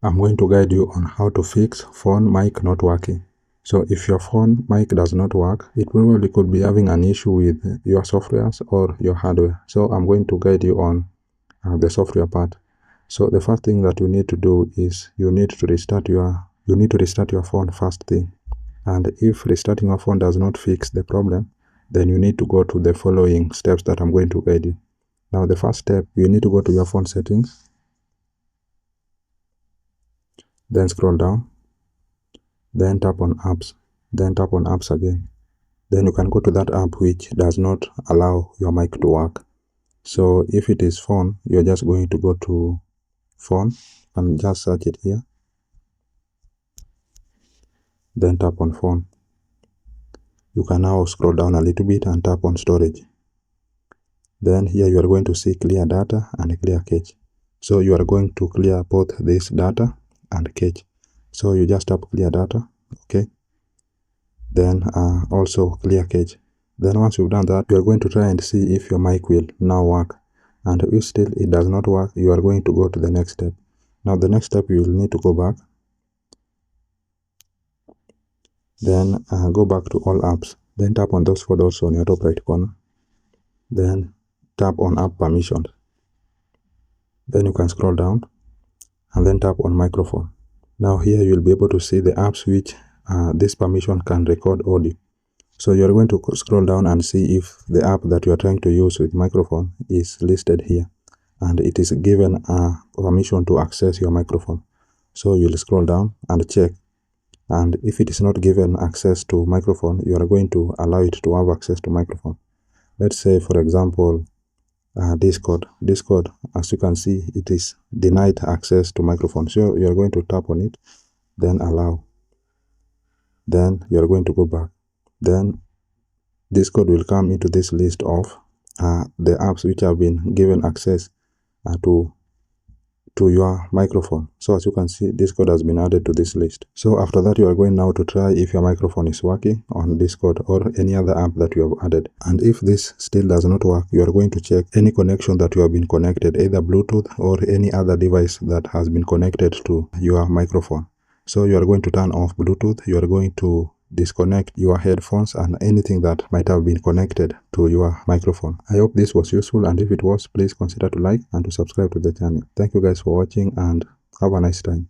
I'm going to guide you on how to fix phone mic not working. So if your phone mic does not work, it probably could be having an issue with your softwares or your hardware. So I'm going to guide you on the software part. So the first thing that you need to do is you need to restart your phone first thing. And if restarting your phone does not fix the problem, then you need to go to the following steps that I'm going to guide you. Now the first step, you need to go to your phone settings. Then scroll down, then tap on apps, then tap on apps again. Then you can go to that app which does not allow your mic to work. So if it is phone, you're just going to go to phone and just search it here. Then tap on phone. You can now scroll down a little bit and tap on storage. Then here you are going to see clear data and clear cache. So you are going to clear both this data and cache. So you just tap clear data, okay. Then also clear cache. Then once you've done that, you are going to try and see if your mic will now work. And if still it does not work, you are going to go to the next step. Now the next step, you will need to go back. Then go back to all apps. Then tap on those four dots on your top right corner. Then tap on app permissions. Then you can scroll down and then tap on microphone. Now here you'll be able to see the apps which this permission can record audio. So you're going to scroll down and see if the app that you are trying to use with microphone is listed here and it is given permission to access your microphone. So you'll scroll down and check, and if it is not given access to microphone, you are going to allow it to have access to microphone. Let's say, for example, Discord, as you can see, it is denied access to microphone. So you're going to tap on it, then allow. Then you're going to go back. Then Discord will come into this list of the apps which have been given access to your microphone. So as you can see, Discord has been added to this list. So after that, you are going now to try if your microphone is working on Discord or any other app that you have added. And if this still does not work, you are going to check any connection that you have been connected, either Bluetooth or any other device that has been connected to your microphone. So you are going to turn off Bluetooth, you are going to disconnect your headphones and anything that might have been connected to your microphone. I hope this was useful, and if it was, please consider to like and to subscribe to the channel. Thank you guys for watching and have a nice time.